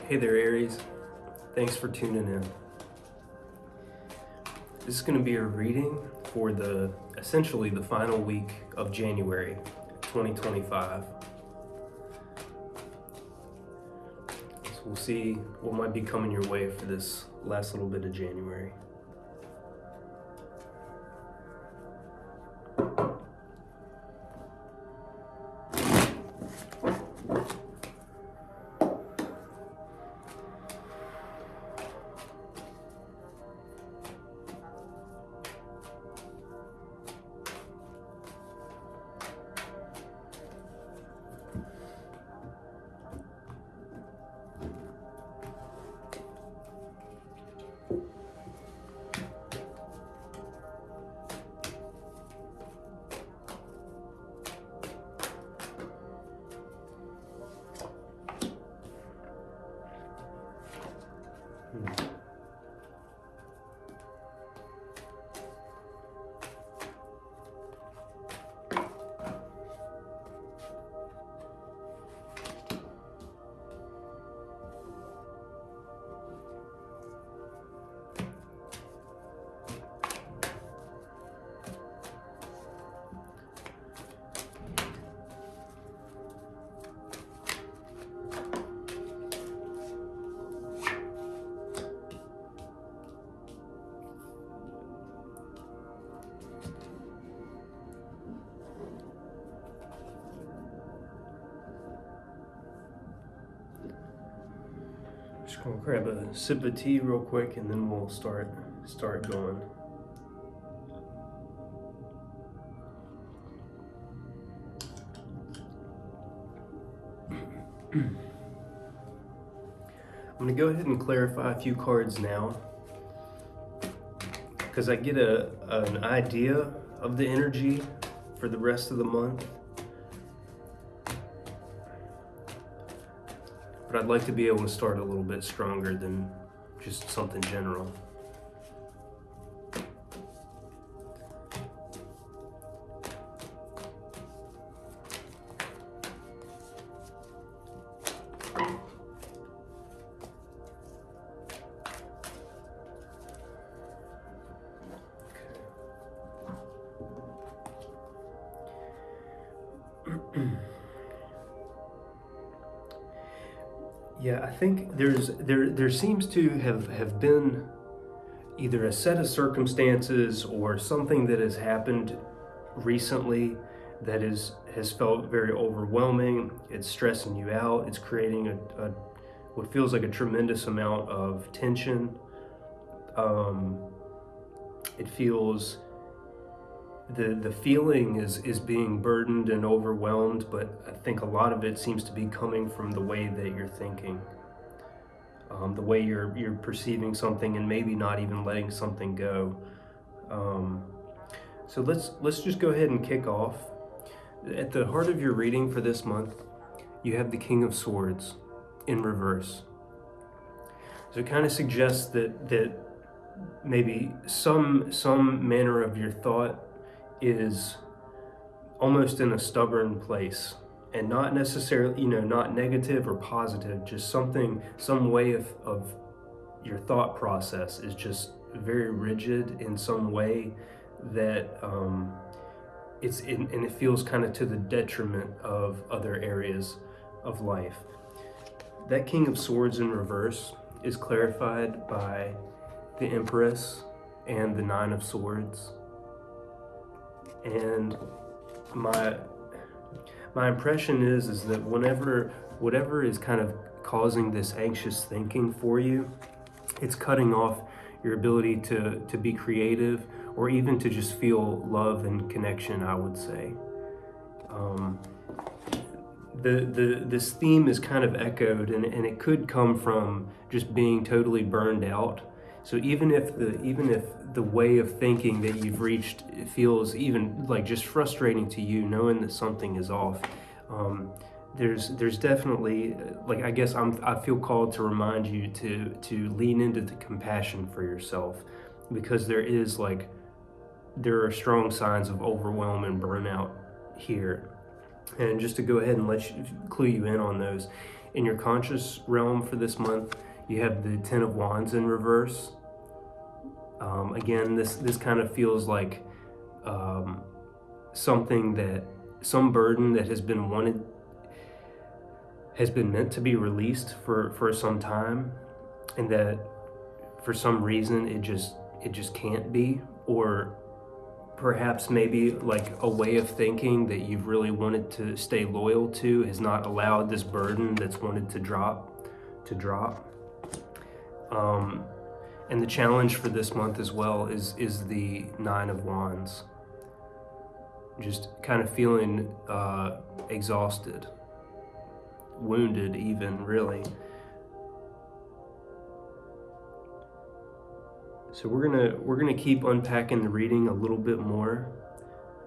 Hey there, Aries. Thanks for tuning in. This is going to be a reading for essentially the final week of January 2025. So we'll see what might be coming your way for this last little bit of January. Just gonna grab a sip of tea real quick and then we'll start going. I'm gonna go ahead and clarify a few cards now because I get an idea of the energy for the rest of the month. But I'd like to be able to start a little bit stronger than just something general. Yeah, I think there seems to have been either a set of circumstances or something that has happened recently that has felt very overwhelming. It's stressing you out. It's creating a what feels like a tremendous amount of tension. It feels the feeling is being burdened and overwhelmed, but I think a lot of it seems to be coming from the way that you're thinking, the way you're perceiving something and maybe not even letting something go. So let's just go ahead and kick off. At the heart of your reading for this month, you have the King of Swords in reverse. So it kind of suggests that maybe some manner of your thought is almost in a stubborn place, and not necessarily, not negative or positive, just some way of your thought process is just very rigid in some way that and it feels kind of to the detriment of other areas of life. That King of Swords in reverse is clarified by the Empress and the Nine of Swords. And my impression is that whatever is kind of causing this anxious thinking for you, it's cutting off your ability to be creative or even to just feel love and connection, I would say. This theme is kind of echoed, and it could come from just being totally burned out. So even if the way of thinking that you've reached feels even like just frustrating to you, knowing that something is off, there's definitely, like, I guess I feel called to remind you to lean into the compassion for yourself, because there are strong signs of overwhelm and burnout here. And just to go ahead and clue you in on those, In your conscious realm for this month, you have the Ten of Wands in reverse. Again, this kind of feels like some burden that has been meant to be released for some time, and that for some reason it just can't be, or perhaps maybe like a way of thinking that you've really wanted to stay loyal to has not allowed this burden that's wanted to drop. And the challenge for this month as well is the Nine of Wands. Just kind of feeling exhausted, wounded even, really. So we're gonna keep unpacking the reading a little bit more,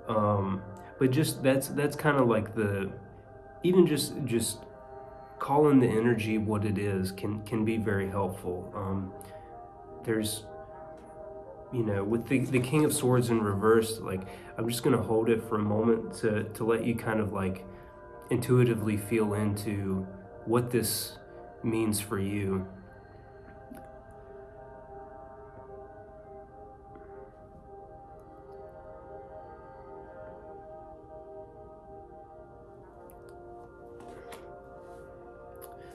but just that's kind of like even just calling the energy what it is can be very helpful. There's, with the King of Swords in reverse, like I'm just gonna hold it for a moment to let you kind of like intuitively feel into what this means for you.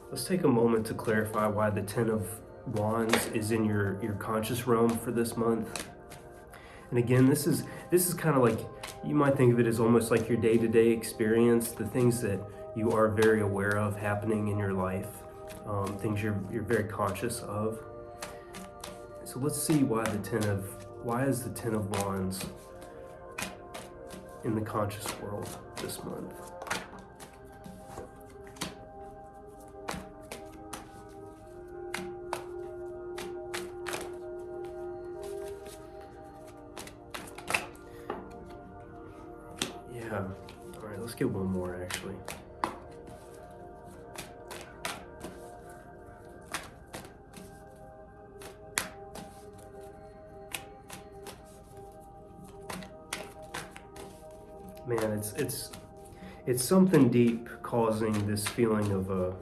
Let's take a moment to clarify why the Ten of Wands is in your conscious realm for this month. And again, this is kind of like, you might think of it as almost like your day-to-day experience, the things that you are very aware of happening in your life, things you're very conscious of. So let's see why is the Ten of Wands in the conscious world this month. Yeah, all right, let's get one more actually. Man, it's something deep causing this feeling of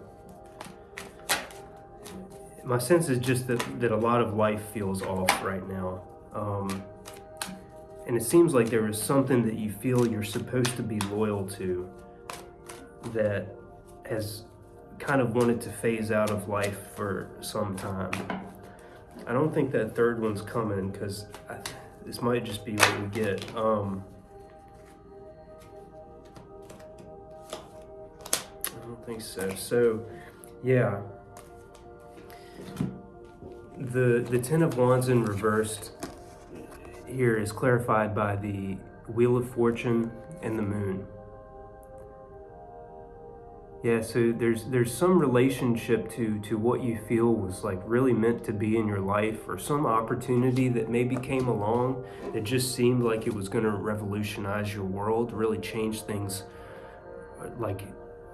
my sense is just that a lot of life feels off right now. And it seems like there is something that you feel you're supposed to be loyal to that has kind of wanted to phase out of life for some time. I don't think that third one's coming, because this might just be what we get. I don't think so. So, yeah. The Ten of Wands in reversed here is clarified by the Wheel of Fortune and the Moon. Yeah, so there's some relationship to what you feel was like really meant to be in your life, or some opportunity that maybe came along that just seemed like it was going to revolutionize your world, really change things like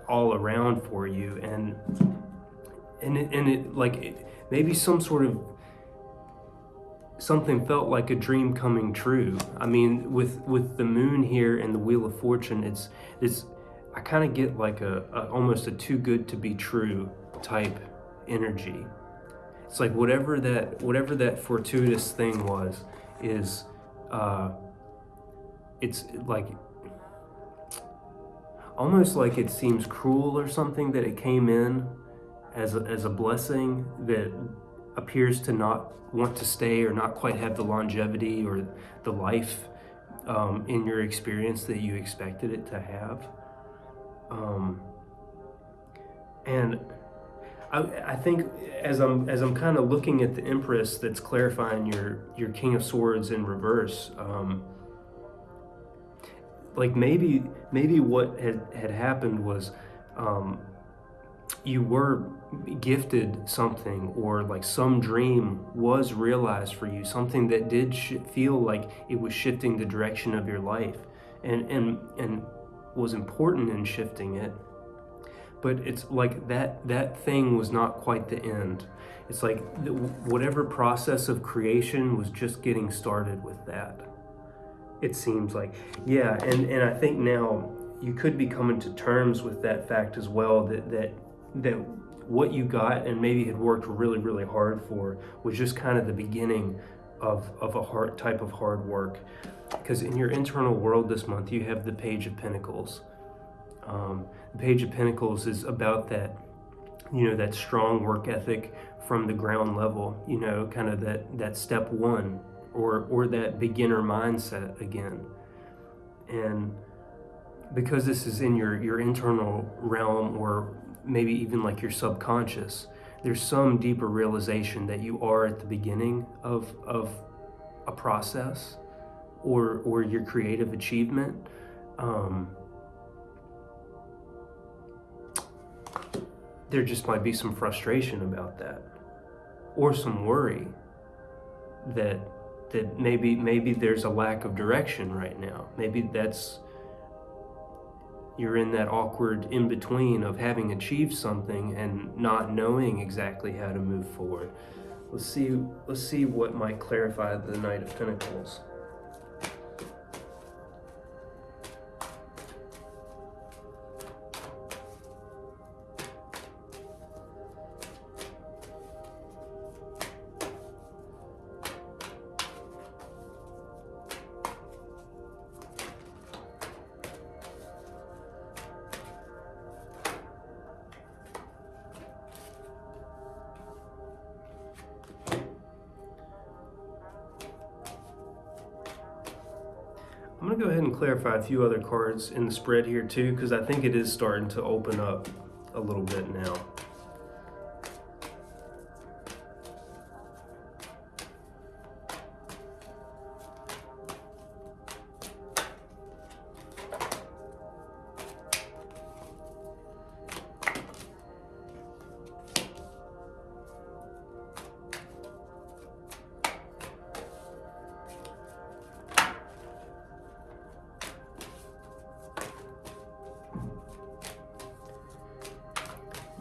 all around for you, and maybe some sort of something felt like a dream coming true. I mean, with the Moon here and the Wheel of Fortune, it's I kind of get like a almost a too good to be true type energy. It's like whatever that fortuitous thing was is it's like almost like it seems cruel or something that it came in as a blessing that appears to not want to stay, or not quite have the longevity or the life in your experience that you expected it to have. And I think as I'm kind of looking at the Empress that's clarifying your King of Swords in reverse, like maybe what had happened was you were gifted something, or like some dream was realized for you, something that did feel like it was shifting the direction of your life, and was important in shifting it. But it's like that thing was not quite the end. It's like whatever process of creation was just getting started with that. It seems like, yeah, and I think now you could be coming to terms with that fact as well, that that what you got and maybe had worked really, really hard for was just kind of the beginning of a type of hard work. Because in your internal world this month, you have the Page of Pentacles. The Page of Pentacles is about that, that strong work ethic from the ground level, kind of that step one, or that beginner mindset again. And because this is in your internal realm, or maybe even like your subconscious, there's some deeper realization that you are at the beginning of a process or your creative achievement. There just might be some frustration about that, or some worry that maybe there's a lack of direction right now. Maybe you're in that awkward in-between of having achieved something and not knowing exactly how to move forward. Let's see what might clarify the Knight of Pentacles. I'm going to go ahead and clarify a few other cards in the spread here too, because I think it is starting to open up a little bit now.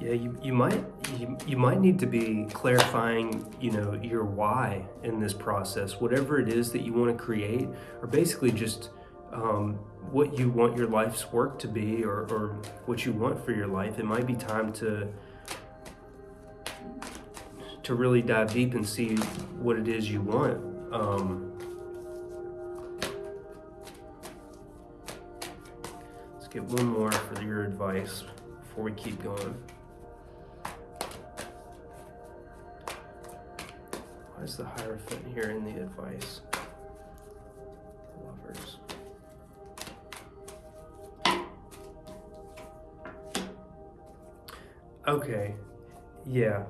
Yeah, you might need to be clarifying, your why in this process, whatever it is that you want to create, or basically just what you want your life's work to be, or what you want for your life. It might be time to really dive deep and see what it is you want. Let's get one more for your advice before we keep going. Why is the Hierophant here in the advice? Lovers. Okay, yeah,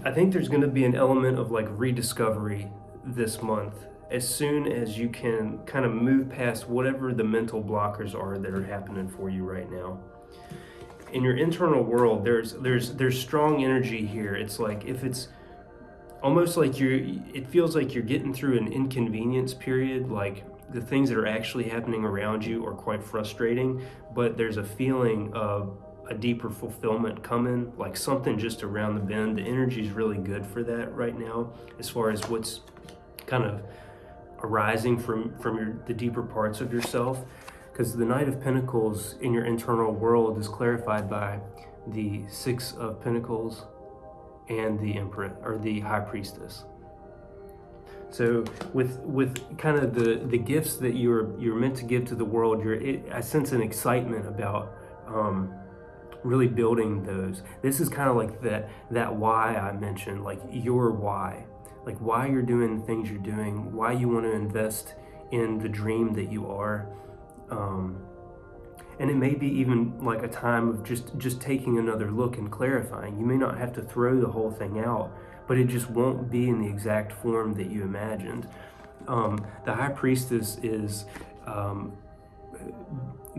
I think there's going to be an element of like rediscovery this month, as soon as you can kind of move past whatever the mental blockers are that are happening for you right now. In your internal world, there's strong energy here. It's like, if it's almost like it feels like you're getting through an inconvenience period, like the things that are actually happening around you are quite frustrating, but there's a feeling of a deeper fulfillment coming, like something just around the bend. The energy is really good for that right now, as far as what's kind of arising from the deeper parts of yourself. Because the Knight of Pentacles in your internal world is clarified by the Six of Pentacles and the Empress, or the High Priestess. So with kind of the gifts that you're meant to give to the world, I sense an excitement about really building those. This is kind of like that why I mentioned, like your why, like why you're doing the things you're doing, why you want to invest in the dream that you are. And it may be even like a time of just taking another look and clarifying. You may not have to throw the whole thing out, but it just won't be in the exact form that you imagined. The High Priestess is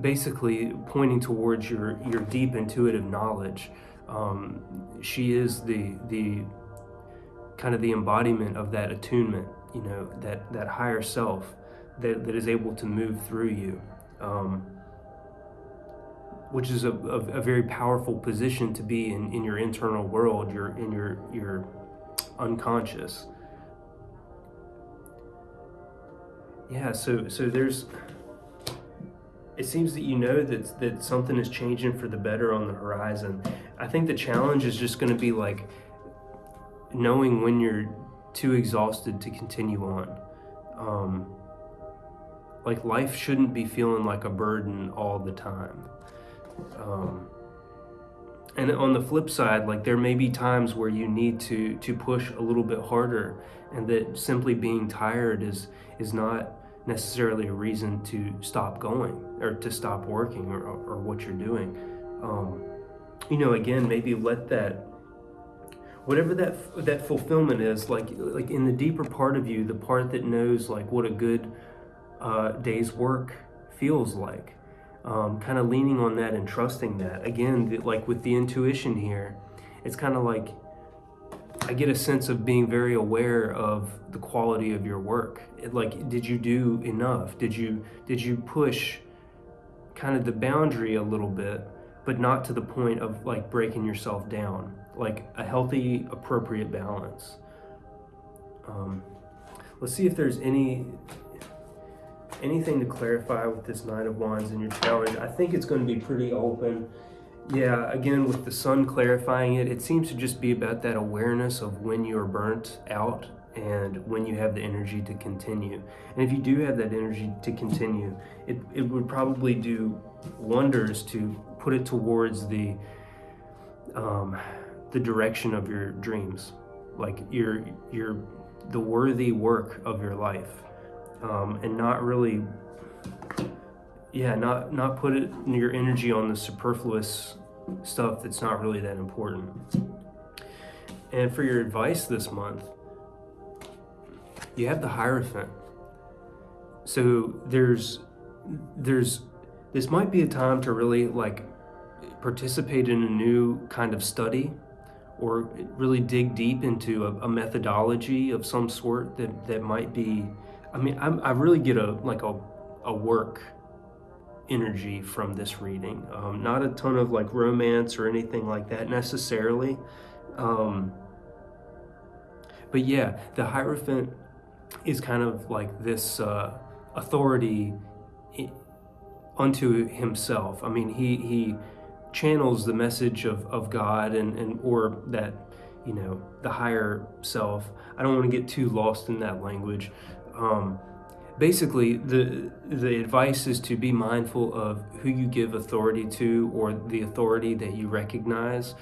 basically pointing towards your deep intuitive knowledge. She is the kind of the embodiment of that attunement, that higher self that is able to move through you. Which is a very powerful position to be in your internal world, your unconscious. Yeah, so there's it seems that you know that something is changing for the better on the horizon. I think the challenge is just going to be like knowing when you're too exhausted to continue on. Like life shouldn't be feeling like a burden all the time. And on the flip side, like there may be times where you need to push a little bit harder, and that simply being tired is not necessarily a reason to stop going or to stop working or what you're doing. Again, maybe let that, whatever that fulfillment is, like in the deeper part of you, the part that knows like what a good day's work feels like. Kind of leaning on that and trusting that. Again, like with the intuition here, it's kind of like I get a sense of being very aware of the quality of your work. Like, did you do enough? Did you push kind of the boundary a little bit, but not to the point of like breaking yourself down? Like a healthy, appropriate balance. Let's see if there's anything to clarify with this Nine of Wands in your challenge. I think it's going to be pretty open. Yeah, again, with the sun clarifying it, it seems to just be about that awareness of when you're burnt out and when you have the energy to continue. And if you do have that energy to continue, it would probably do wonders to put it towards the direction of your dreams, like the worthy work of your life. And not really, not put your energy on the superfluous stuff that's not really that important. And for your advice this month, you have the Hierophant. So this might be a time to really like participate in a new kind of study, or really dig deep into a methodology of some sort that might be. I mean, I really get a work energy from this reading. Not a ton of like romance or anything like that necessarily. But yeah, the Hierophant is kind of like this authority unto himself. I mean, he channels the message of God and or that, the higher self. I don't want to get too lost in that language. Basically, the advice is to be mindful of who you give authority to, or the authority that you recognize,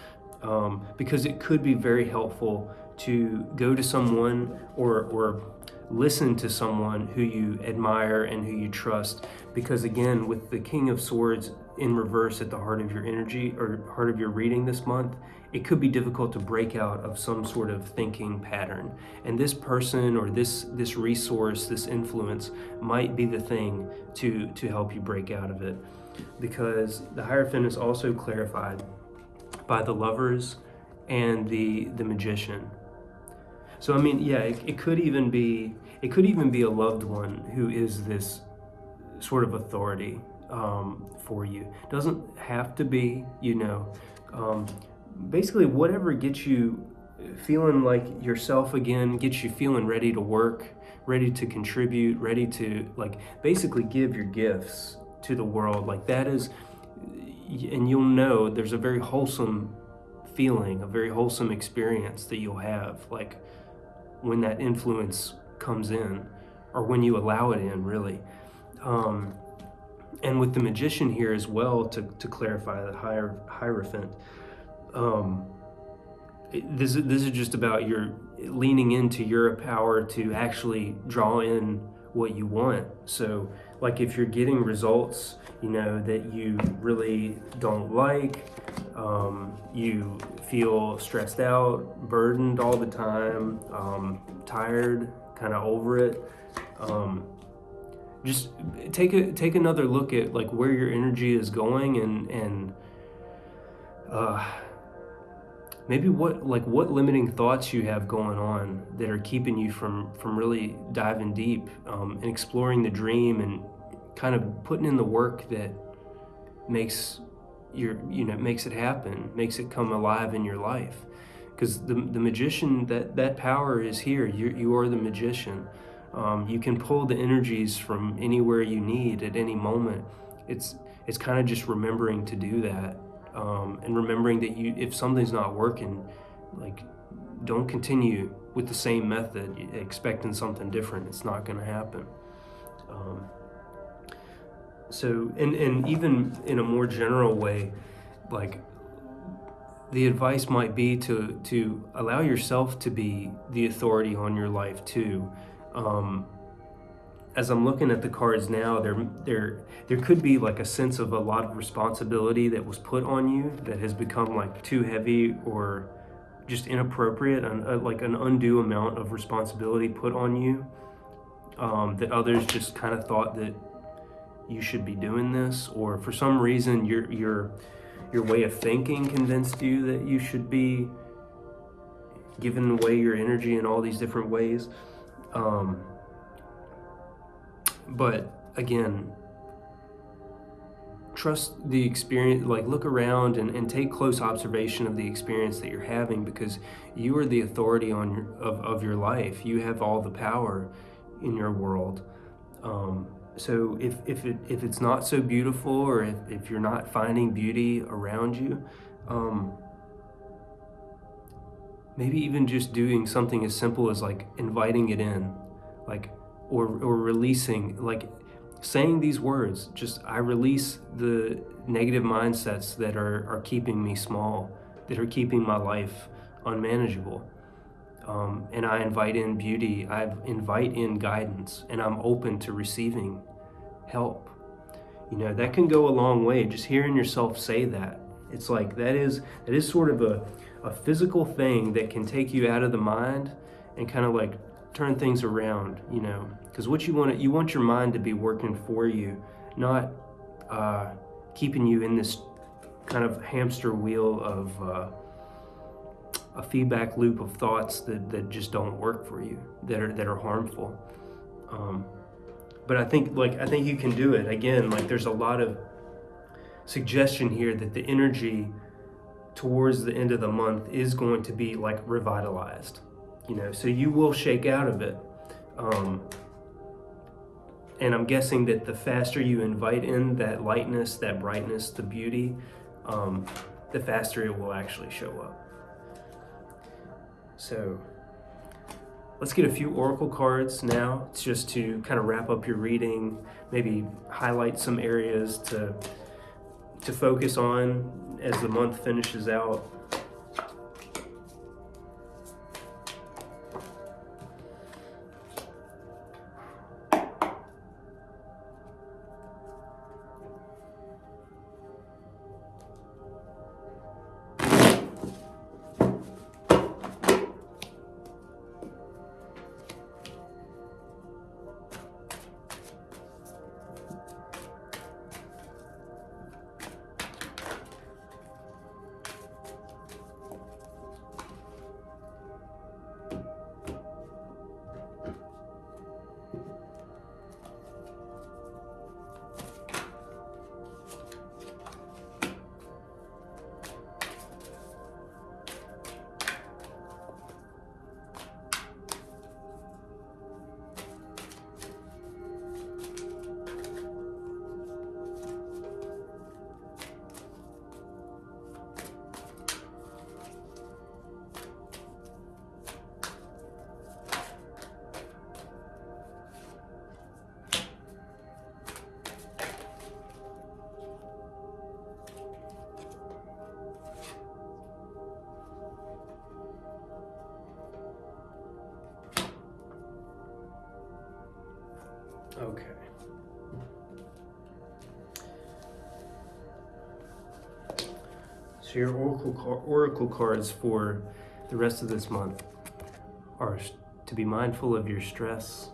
because it could be very helpful to go to someone or listen to someone who you admire and who you trust. Because again, with the King of Swords in reverse at the heart of your energy or heart of your reading this month, it could be difficult to break out of some sort of thinking pattern. And this person or this resource, this influence might be the thing to help you break out of it. Because the Hierophant is also clarified by the Lovers and the Magician. So I mean, yeah, it could even be a loved one who is this sort of authority for you. Doesn't have to be, basically whatever gets you feeling like yourself again, gets you feeling ready to work, ready to contribute, ready to like basically give your gifts to the world. Like that is, and you'll know there's a very wholesome feeling, a very wholesome experience that you'll have, like when that influence comes in, or when you allow it in, really. And with the Magician here as well, to clarify the Hierophant, this is just about your leaning into your power to actually draw in what you want. So like if you're getting results, that you really don't like, you feel stressed out, burdened all the time, tired, kind of over it, just take another look at like where your energy is going and maybe what limiting thoughts you have going on that are keeping you from really diving deep and exploring the dream and kind of putting in the work that makes makes it happen, makes it come alive in your life. Because the Magician, that power is here. You are the Magician. You can pull the energies from anywhere you need at any moment. it's kind of just remembering to do that, and remembering that if something's not working, like, don't continue with the same method expecting something different. It's not going to happen. So, and even in a more general way, like, the advice might be to allow yourself to be the authority on your life too. As I'm looking at the cards now, there could be like a sense of a lot of responsibility that was put on you that has become like too heavy or just inappropriate, and like an undue amount of responsibility put on you, that others just kind of thought that you should be doing this, or for some reason your way of thinking convinced you that you should be giving away your energy in all these different ways. But again, trust the experience, like look around and take close observation of the experience that you're having, because you are the authority of your life. You have all the power in your world. So if it's not so beautiful, or if you're not finding beauty around you, maybe even just doing something as simple as like inviting it in, like, or releasing, like saying these words, just, I release the negative mindsets that are keeping me small, that are keeping my life unmanageable. And I invite in beauty, I invite in guidance, and I'm open to receiving help. You know, that can go a long way, just hearing yourself say that. It's like, that is sort of a physical thing that can take you out of the mind and kind of like turn things around, you know, because what you want your mind to be working for you, not keeping you in this kind of hamster wheel of a feedback loop of thoughts that just don't work for you, that are harmful. But I think you can do it. Again, like, there's a lot of suggestion here that the energy towards the end of the month is going to be like revitalized, you know, so you will shake out of it. And I'm guessing that the faster you invite in that lightness, that brightness, the beauty, the faster it will actually show up. So let's get a few oracle cards now, just to kind of wrap up your reading, maybe highlight some areas to focus on as the month finishes out. Okay. So your oracle cards for the rest of this month are to be mindful of your stress,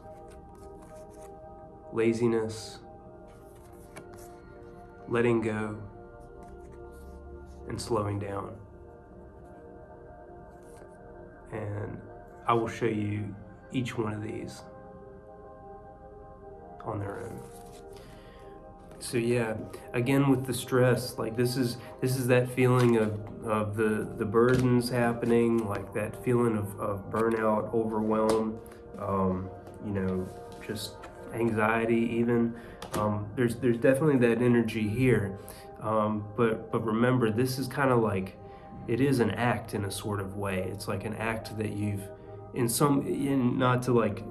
laziness, letting go, and slowing down. And I will show you each one of these on their own. So yeah, again with the stress, like this is that feeling of the burdens happening, like that feeling of burnout, overwhelm, you know, just anxiety even. There's definitely that energy here. But remember, this is kind of like, it is an act in a sort of way. It's like an act that you've, not to like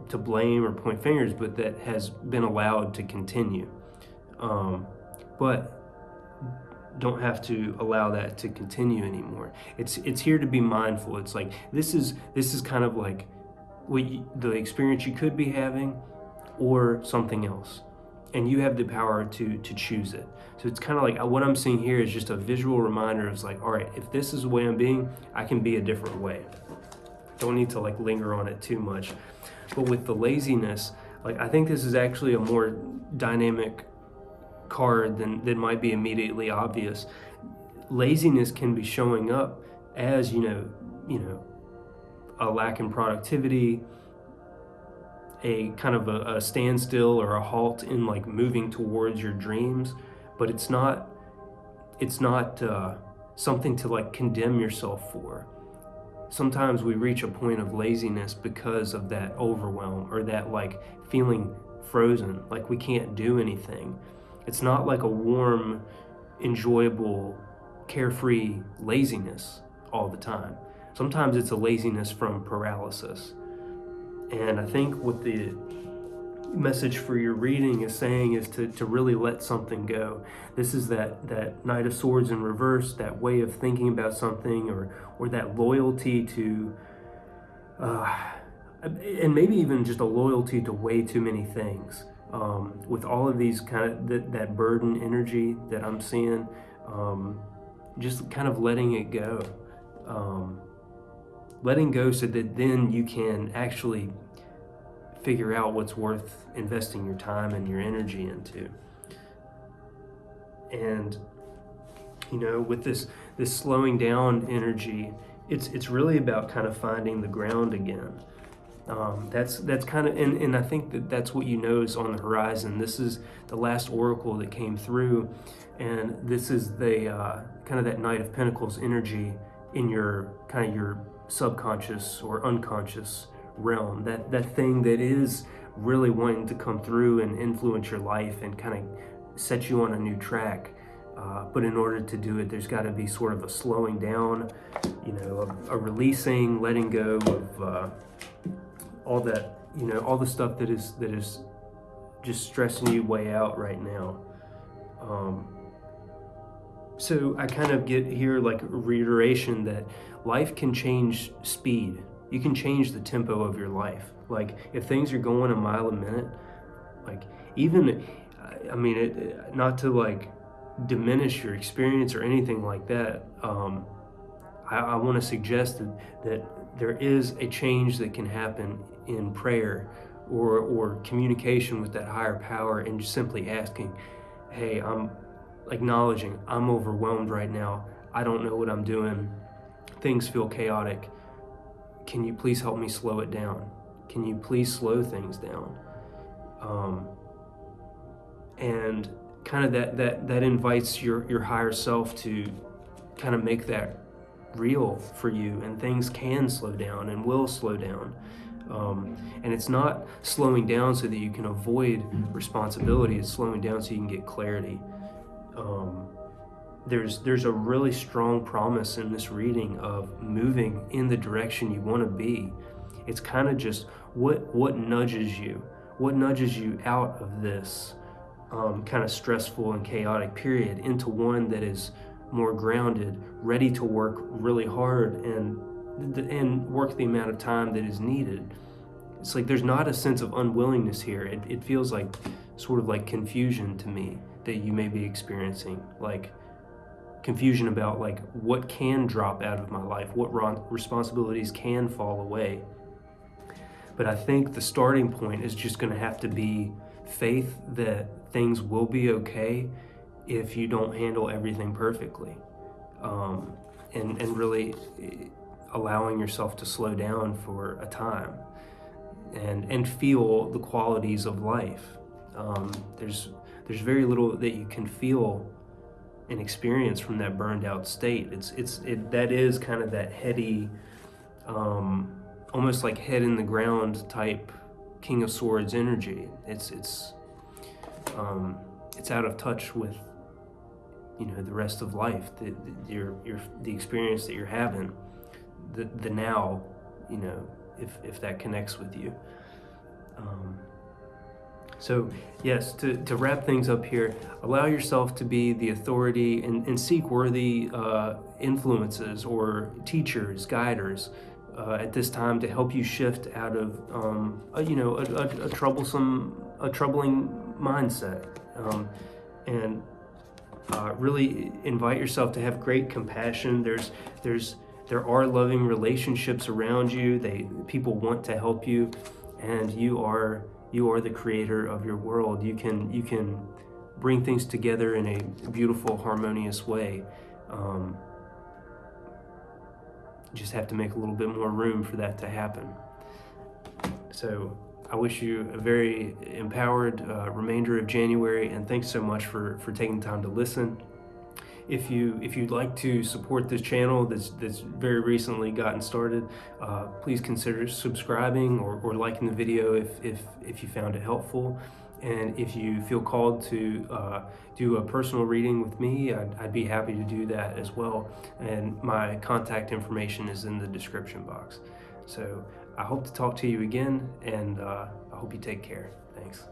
to blame or point fingers, but that has been allowed to continue. But don't have to allow that to continue anymore. It's here to be mindful. It's like this is kind of like the experience you could be having, or something else, and you have the power to choose it. So it's kind of like what I'm seeing here is just a visual reminder of like, all right, if this is the way I'm being, I can be a different way. Don't need to like linger on it too much. But with the laziness, like I think this is actually a more dynamic card than might be immediately obvious. Laziness can be showing up as, you know, a lack in productivity, a kind of a standstill or a halt in like moving towards your dreams, but it's not something to like condemn yourself for. Sometimes we reach a point of laziness because of that overwhelm, or that like feeling frozen, like we can't do anything. It's not like a warm, enjoyable, carefree laziness all the time. Sometimes it's a laziness from paralysis. And I think what the message for your reading is saying is to really let something go. This is that Knight of Swords in reverse, that way of thinking about something, or that loyalty to, and maybe even just a loyalty to way too many things. With all of these kind of that burden energy that I'm seeing, just kind of letting it go. Letting go so that then you can actually figure out what's worth investing your time and your energy into. And, you know, with this slowing down energy, it's really about kind of finding the ground again. That's kind of, and I think that's what you know is on the horizon. This is the last oracle that came through, and this is the kind of that Knight of Pentacles energy in your kind of your subconscious or unconscious realm, that thing that is really wanting to come through and influence your life and kind of set you on a new track. But in order to do it, there's got to be sort of a slowing down, you know, a releasing, letting go of all that, you know, all the stuff that is just stressing you way out right now. So I kind of get here like a reiteration that life can change speed. You can change the tempo of your life. Like if things are going a mile a minute, like even, I mean, not to like diminish your experience or anything like that. I want to suggest that there is a change that can happen in prayer or communication with that higher power, and just simply asking, hey, I'm acknowledging I'm overwhelmed right now. I don't know what I'm doing. Things feel chaotic. Can you please help me slow it down? Can you please slow things down? And kind of that invites your higher self to kind of make that real for you, and things can slow down and will slow down. And it's not slowing down so that you can avoid responsibility. It's slowing down so you can get clarity. There's a really strong promise in this reading of moving in the direction you want to be. It's kind of just what nudges you out of this kind of stressful and chaotic period into one that is more grounded, ready to work really hard and work the amount of time that is needed. It's like there's not a sense of unwillingness here. It feels like sort of like confusion to me that you may be experiencing, like confusion about like what can drop out of my life, what responsibilities can fall away. But I think the starting point is just going to have to be faith that things will be okay if you don't handle everything perfectly, and really allowing yourself to slow down for a time and feel the qualities of life. There's very little that you can feel and experience from that burned out state. That is kind of that heady, almost like head in the ground type King of Swords energy. It's out of touch with, you know, the rest of life, the experience that you're having, the now, you know, if that connects with you. So yes, to wrap things up here, allow yourself to be the authority and seek worthy influences or teachers, guiders at this time to help you shift out of a troubling mindset, and really invite yourself to have great compassion. There are loving relationships around you. People want to help you, and you are the creator of your world. You can bring things together in a beautiful, harmonious way. You just have to make a little bit more room for that to happen. So I wish you a very empowered remainder of January, and thanks so much for taking time to listen. If you'd like to support this channel that's very recently gotten started, please consider subscribing or liking the video if you found it helpful. And if you feel called to do a personal reading with me, I'd be happy to do that as well. And my contact information is in the description box. So I hope to talk to you again, and I hope you take care. Thanks.